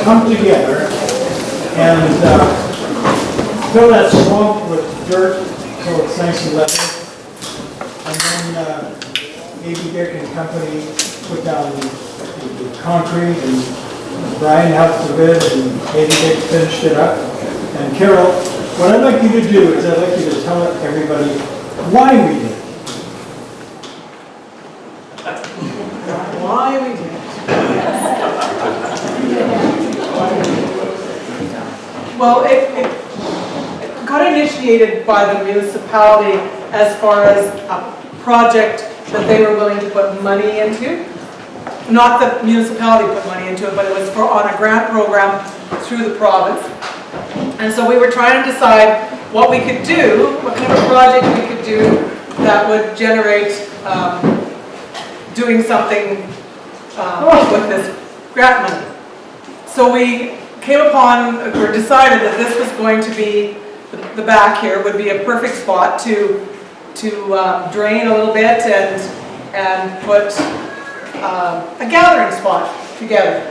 come together and fill that swamp with dirt so it's nice and level. And then maybe Dick and company put down the concrete, and Brian helped a bit, and maybe Dick finished it up. And Carol, what I'd like you to do is I'd like you to tell everybody why we did it. Why we did it. Well, it got initiated by the municipality as far as a project that they were willing to put money into. Not that the municipality put money into it, but it was on a grant program through the province. And so we were trying to decide what we could do, what kind of a project we could do that would generate doing something with this grant money. So we came upon, or decided that this was going to be, the back here would be a perfect spot to drain a little bit and put a gathering spot together.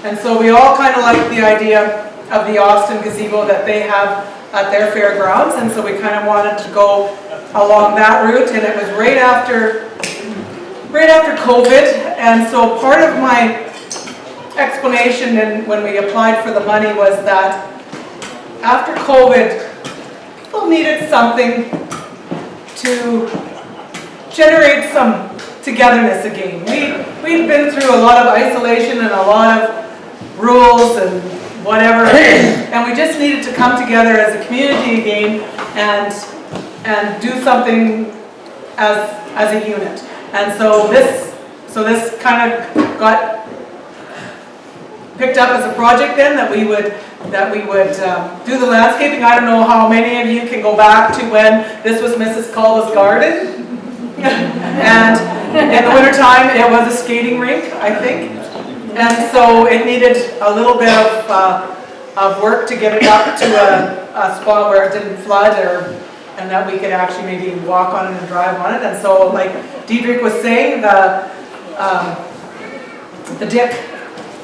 And so we all kind of liked the idea of the Austin gazebo that they have at their fairgrounds, and so we kind of wanted to go along that route, and it was right after COVID, and so part of my explanation and when we applied for the money was that after COVID, people needed something to generate some togetherness again. We'd been through a lot of isolation and a lot of rules and whatever, and we just needed to come together as a community again and do something as a unit. And so this kind of got picked up as a project then that we would do the landscaping. I don't know how many of you can go back to when this was Mrs. Calva's garden. And in the wintertime it was a skating rink, I think. And so it needed a little bit of work to get it up to a spot where it didn't flood, and that we could actually maybe walk on it and drive on it. And so, like Diedrich was saying, the Dick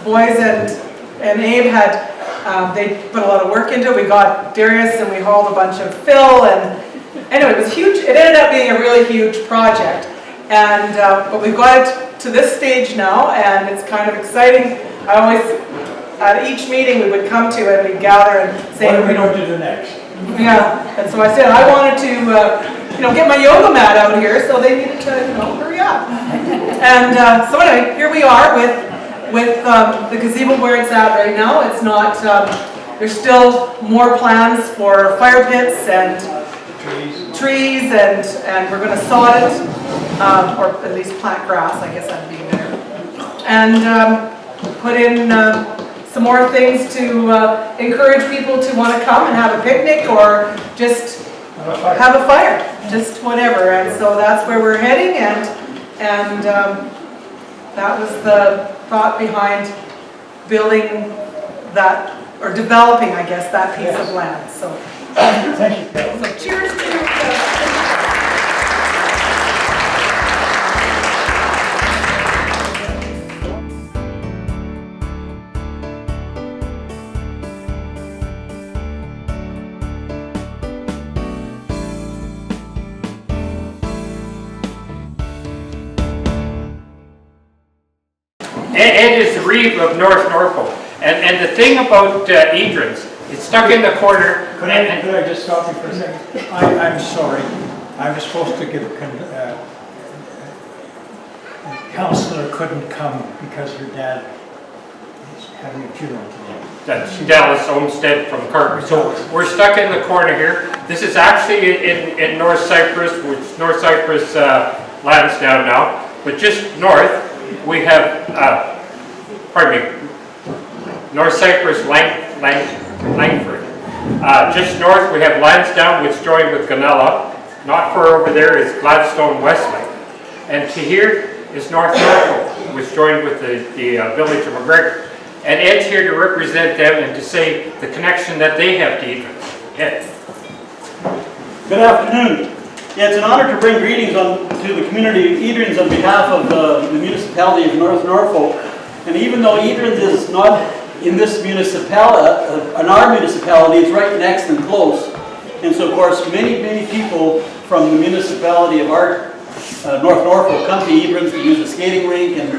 boys and Abe had, they put a lot of work into it. We got Darius and we hauled a bunch of fill, and anyway, it was huge. It ended up being a really huge project. And but we've got it to this stage now, and it's kind of exciting. I always, at each meeting we would come to it, we'd gather and say, what are we going to do next? Yeah, and so I said I wanted to, get my yoga mat out here, so they needed to, hurry up. And so anyway, here we are with the gazebo where it's at right now. It's not. There's still more plans for fire pits and trees, and we're going to sod it, or at least plant grass. I guess that'd be better. And put in some more things to encourage people to want to come and have a picnic or just have a fire, just whatever. And so that's where we're heading, and that was the thought behind building that, or developing, I guess, that piece of land. So, thank you. So cheers to you. Ed is the reeve of North Norfolk, and the thing about Edran's, it's stuck in the corner. Could I just stop you for a second? I'm sorry. I was supposed to give counselor couldn't come because her dad is having a funeral today. That's Dallas Olmsted from Carter. So we're stuck in the corner here. This is actually in North Cyprus, which North Cyprus Lansdowne now, but just north we have, North Cyprus Langford. Just north we have Lansdowne, which joined with Gunilla. Not far over there is Gladstone Westlake. And to here is North Norfolk, which joined with the village of McGregor. And Ed's here to represent them and to say the connection that they have to Edran. Ed. Good afternoon. Yeah, it's an honor to bring greetings to the community of Edrans on behalf of the municipality of North Norfolk. And even though Edrans is not in this municipality, in our municipality, it's right next and close. And so, of course, many people from the municipality of our North Norfolk come to Edran to use the skating rink, and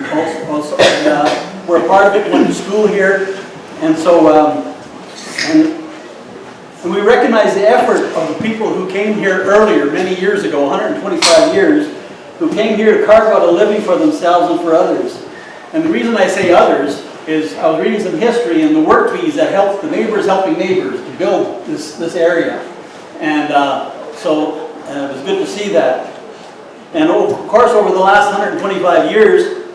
also we're a part of it, went to school here. And so, and we recognize the effort of the people who came here earlier, many years ago, 125 years, who came here to carve out a living for themselves and for others. And the reason I say others is I was reading some history and the work bees that helped the neighbors helping neighbors to build this area. And so it was good to see that. And of course, over the last 125 years,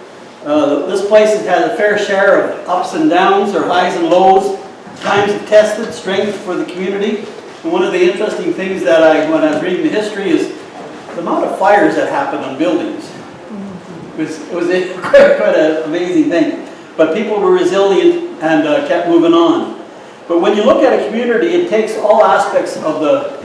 this place has had a fair share of ups and downs, or highs and lows, times of tested strength for the community. And one of the interesting things that when I was reading the history is the amount of fires that happened on buildings. It was quite an amazing thing. But people were resilient and kept moving on. But when you look at a community, it takes all aspects of the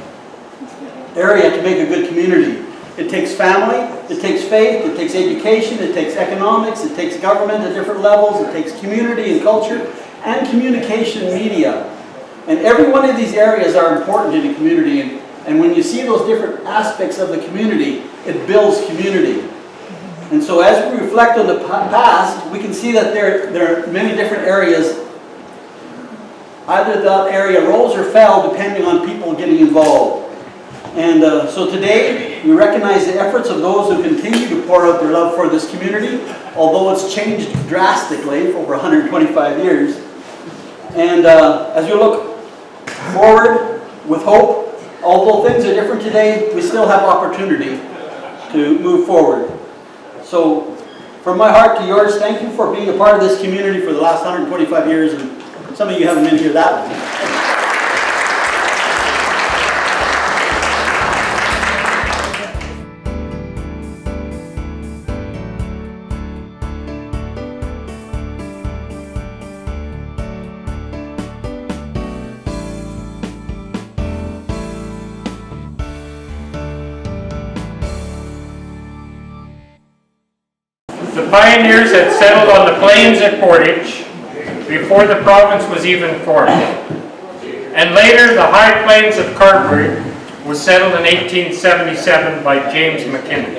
area to make a good community. It takes family, it takes faith, it takes education, it takes economics, it takes government at different levels, it takes community and culture, and communication media. And every one of these areas are important in a community. And when you see those different aspects of the community, it builds community. And so as we reflect on the past, we can see that there are many different areas. Either that area rose or fell depending on people getting involved. And so today, we recognize the efforts of those who continue to pour out their love for this community, although it's changed drastically for over 125 years. And as you look forward with hope, although things are different today, we still have opportunity to move forward. So, from my heart to yours, thank you for being a part of this community for the last 125 years, and some of you haven't been here that long. The pioneers had settled on the plains at Portage before the province was even formed. And later, the high plains of Carberry was settled in 1877 by James McKinnon.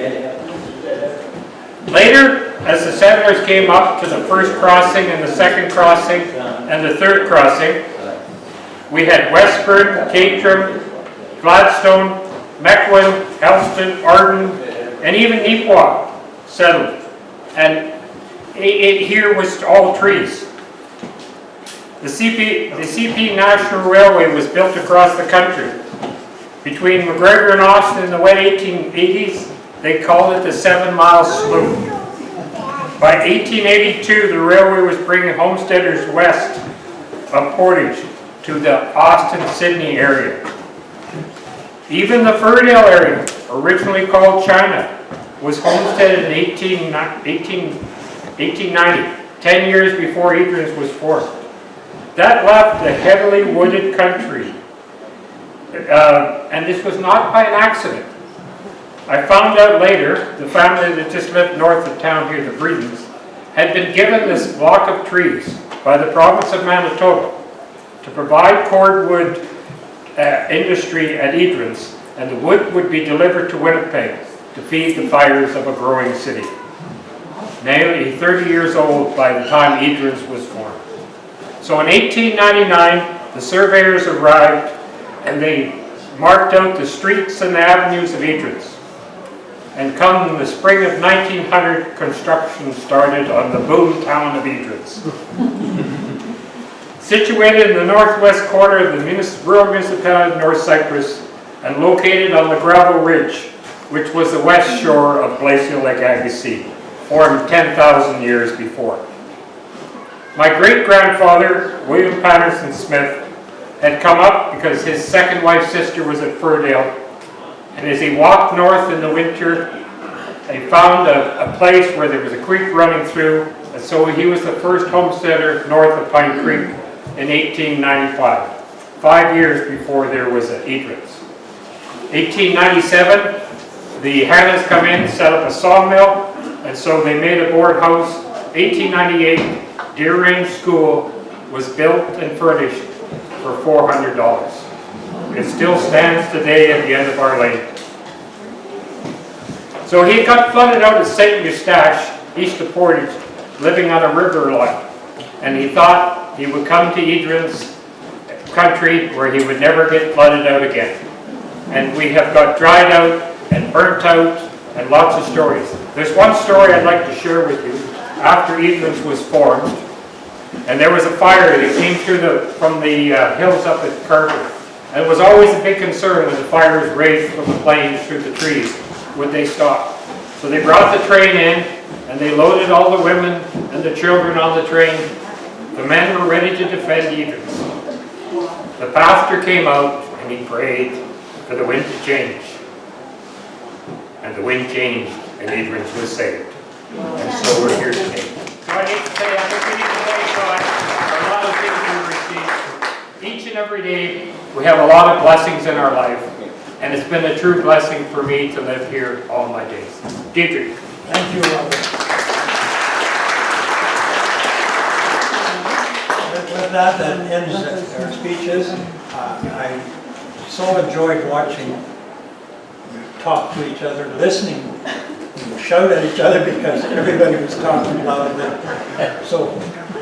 Later, as the settlers came up to the first crossing and the second crossing and the third crossing, we had Westburn, Caterham, Gladstone, Mequon, Helston, Arden, and even Neepawa settled. And it here was all trees. The CP National Railway was built across the country. Between McGregor and Austin in the wet 1880s, they called it the 7-mile sloop. By 1882, the railway was bringing homesteaders west of Portage to the Austin-Sydney area. Even the Furdale area, originally called China, was homesteaded in 1890, 10 years before Edran was formed. That left a heavily wooded country, and this was not by an accident. I found out later, the family that just lived north of town here, the Breedens, had been given this block of trees by the province of Manitoba to provide cordwood industry at Edran, and the wood would be delivered to Winnipeg to feed the fires of a growing city. Nearly 30 years old by the time Edran was formed. So in 1899, the surveyors arrived and they marked out the streets and the avenues of Edran. And come the spring of 1900, construction started on the boom town of Edran. Situated in the northwest corner of the rural municipality of North Cyprus and located on the gravel ridge, which was the west shore of glacial Lake Agassiz, formed 10,000 years before. My great-grandfather, William Patterson Smith, had come up because his second wife's sister was at Furdale, and as he walked north in the winter, they found a place where there was a creek running through, and so he was the first homesteader north of Pine Creek in 1895, 5 years before there was an Edran. 1897, the Hannas come in, set up a sawmill, and so they made a board house. 1898, Deer Range School, was built and furnished for $400. It still stands today at the end of our lane. So he got flooded out of St. Eustache, east of Portage, living on a river lot. And he thought he would come to Edran's country where he would never get flooded out again. And we have got dried out and burnt out and lots of stories. There's one story I'd like to share with you. After Edran's was formed, and there was a fire that came from the hills up at Carter. And it was always a big concern when the fires raged from the plains through the trees, would they stop? So they brought the train in, and they loaded all the women and the children on the train. The men were ready to defend Edran's. The pastor came out and he prayed for the wind to change. And the wind changed and Edran's was saved. And so we're here today. So I need to say, I think we need to thank God for a lot of things we receive. Each and every day, we have a lot of blessings in our life. And it's been a true blessing for me to live here all my days. Deirdre. Thank you, Robert. With that ends our speeches. I so enjoyed watching you talk to each other, listening. You shout at each other because everybody was talking loudly. So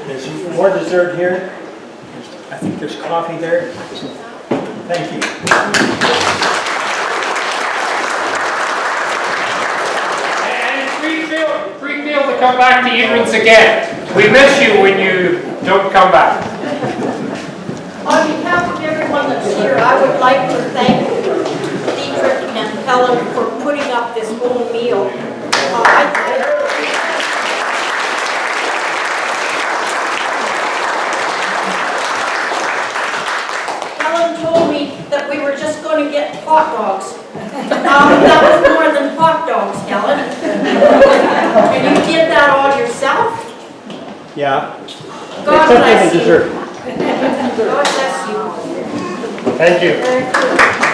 there's more dessert here. I think there's coffee there. So, thank you. And free field to come back to Edran's again. We miss you when you don't come back. On behalf of everyone that's here, I would like to thank Dietrich and Helen for putting up this whole meal. Helen told me that we were just going to get hot dogs. That was more than hot dogs, Helen. And you did that all yourself? Yeah. God bless you. Dessert. God bless you. Thank you. Thank you.